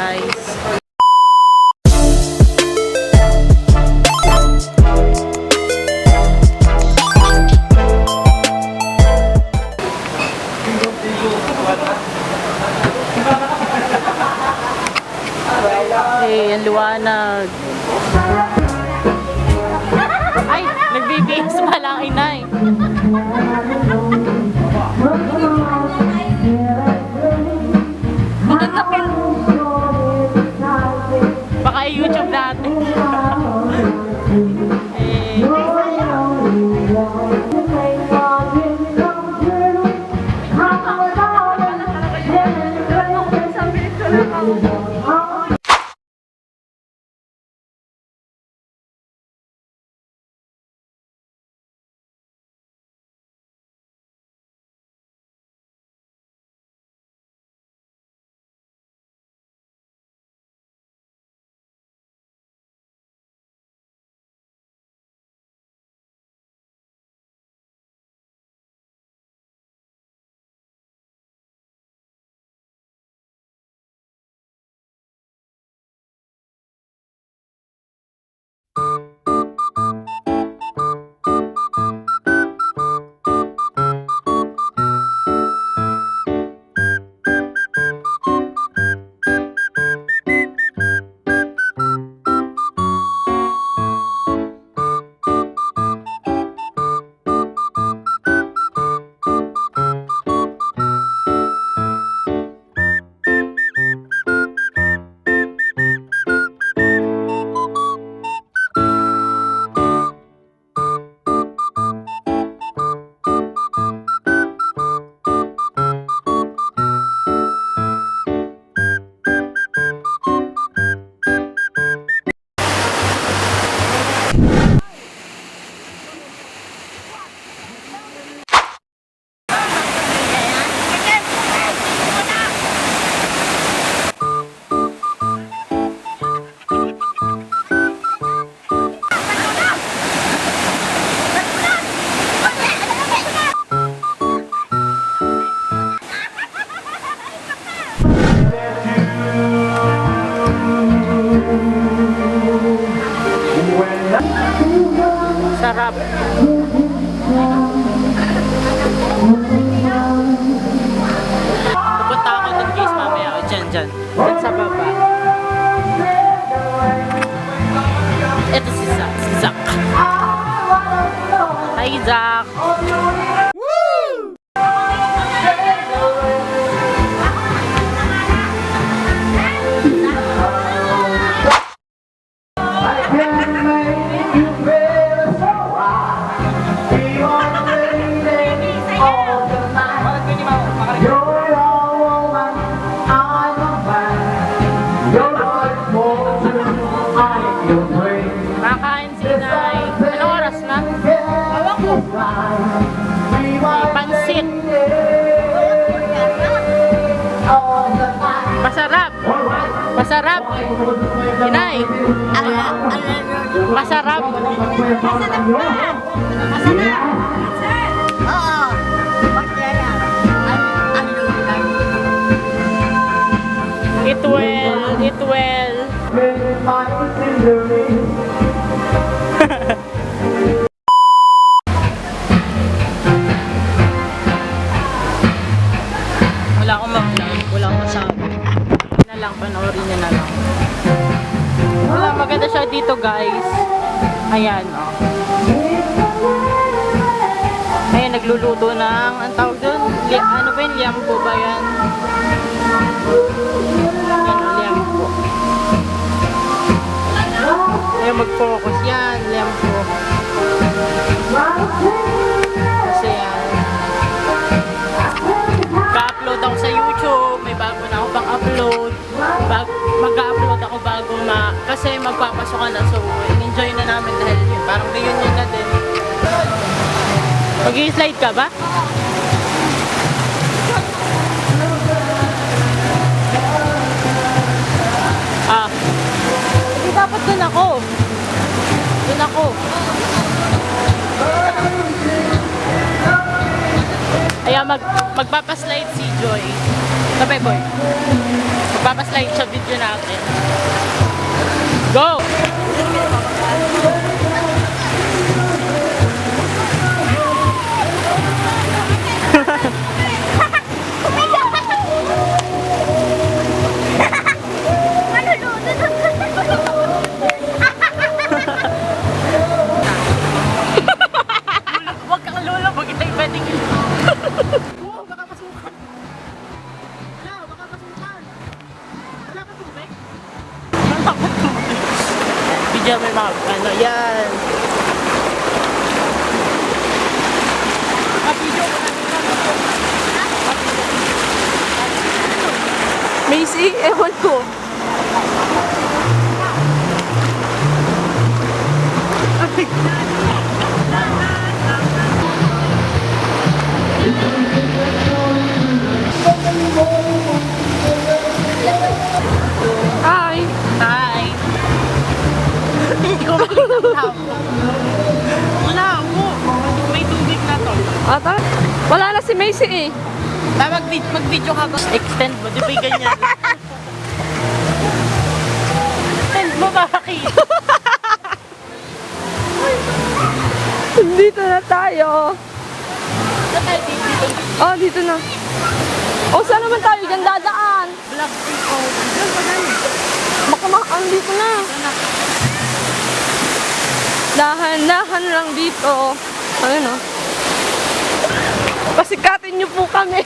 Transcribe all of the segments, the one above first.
guys. Hey, ang liwanag. Ay, nagbibihis pala ang inay. Baka i-YouTube natin. Eh. Sarap. Pupunta ako dun guys mamaya. O dyan. Dyan sa baba. Ito si Zach. Hi Zach. Makain si Nay. Anong oras na? Awak ko. May pansit. Masarap. Masarap. Inay. Masarap. Masarap. Oo. It well. Wala akong mag-vlog, wala akong masabi. Na lang, panoorin niya na lang. Wala, maganda siya dito guys. Ayan, oh. Ayan, nagluluto ng, ang tawag doon, ano ba yun, liampo ba yan? Yan, liampo. Ayan, mag-focus yan, liampo. Kasi yan. Ka-upload ako sa YouTube, may bago na ako pang upload. Mag-upload ako bago kasi magpapasok ka na, so enjoy na namin dahil yun, parang reunion na din. Mag-i-slide ka ba? Hindi dapat dun ako. Ayan, magpapaslide si Joy. Sabay boy. Magpapaslide sa video natin. Go! Huwag kang lulubog, ito yung pwedeng wow, baka pasukan. Wala, baka pasukan. Wala ka tubig? Wala ka tubig. Video may mga, ano, yan. Video ko Macy, ewan ko. Hi! Hi! Hindi ko makita ako. Wala ako. May tubig na to. Ata? Wala na si Macy eh. Mag-video ka ba? Extend mo, di ba yung ganyan? Extend mo, bakit? Dito na tayo. Oh, dito na. Oh, saan naman tayo dyan dadaan? Black Creek, oh. Diyan pa dyan. Makamaan dito na. Dahan-dahan lang dito. Ayun oh. Pasikatin niyo po kami.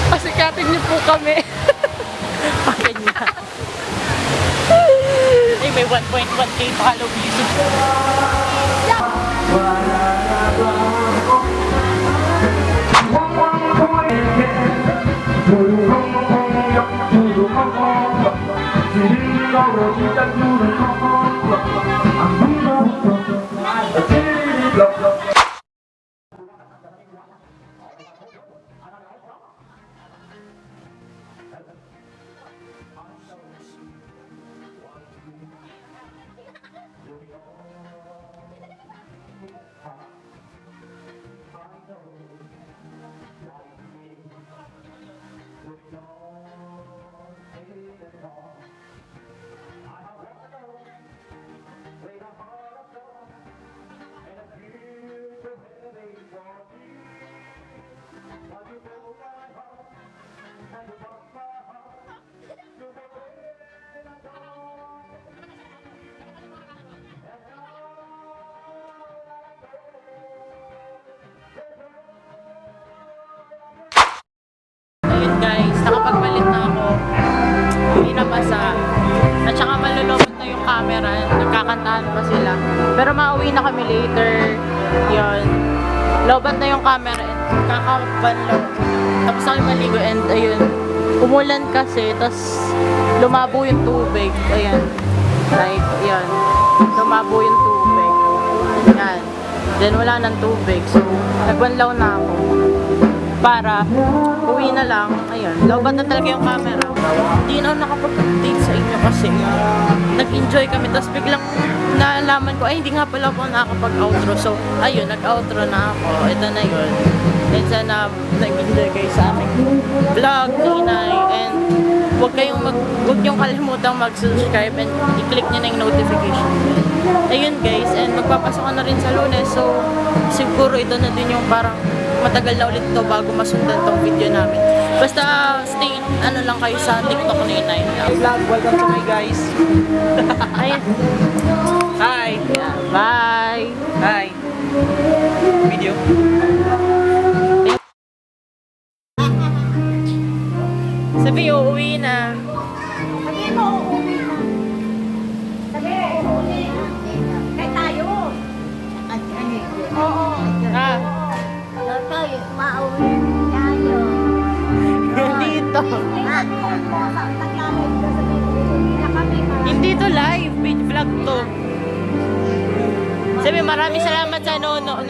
Pasikatin niyo po kami. Bakit niya? Ay, may 1.1k follow views. Ayun guys, nakapagpalit na ako. Hindi na basa. At saka malulobot na yung camera. Nagkakantahan pa sila. Pero mauwi na kami later. Yun. Lobat na yung camera. Kakabanlaw. Tapos ako maligo and ayun. Umulan kasi. Tapos lumabo yung tubig. Ayan. Like, yun. Lumabo yung tubig. Yan. Then wala nang tubig. So, nagbanlaw na ako. Para uwi na lang. Ayun, lobat na talaga yung camera. Hindi na ako nakapag-update sa inyo kasi nag-enjoy kami. Tapos biglang naalaman ko, ay hindi nga pala ako nakakapag-outro. So, ayun, nag-outro na ako. Ito na yun. And sana nag-enjoy kayo sa aming vlog, Ninay. And huwag niyong kalimutang mag-subscribe and i-click niyo na yung notification bell. Ayun guys, and magpapasok na rin sa Lunes. So, siguro ito na din yung parang matagal na ulit ito bago masundan tong video namin. Basta stay, ano lang kayo sa TikTok ni Inay. Vlog, welcome to my guys. Ayan. Hi. Yeah, bye! Hi. Video. Sabi, uuwi na. Sabi mo, uuwi na. Sabi, uuwi na. Kaya tayo. Oo. Ah, Tayo, mauwi tayo. dito. Hindi to live, vlog to. Sabi, maraming salamat sa nanonood.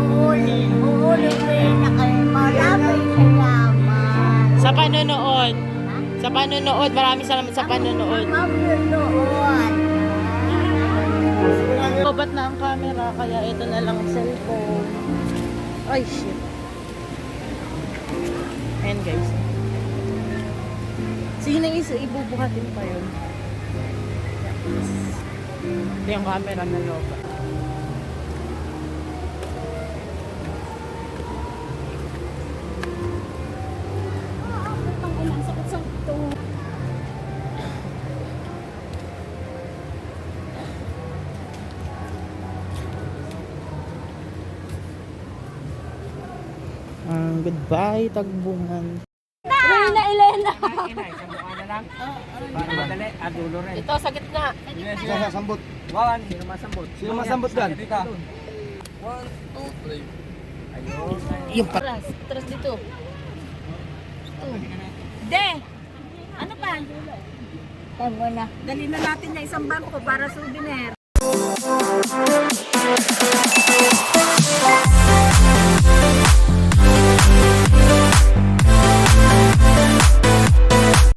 Uuwi na kayo. Maraming salamat. Sa panonood. Sa panonood, maraming salamat sa panonood. Mabunood. Lobat na ang camera, kaya ito na lang ang cellphone. Ay, shit. Ayan guys. Sige na isa, ibubuhatin pa yun. Ito yung camera na loob. Ang ilang sakit-sakit to. Goodbye, Tagbungan. Reyna Elena. Para madali, dulo rin. Ito sa gitna. Sino masambot? Wawan, sino masambot? Sino masambot dyan? Dito. 1, 2, 3. Ayun. Yung Atras dito. De! Ano pa? Tama na. Dali na natin na isang bangko para souvenir.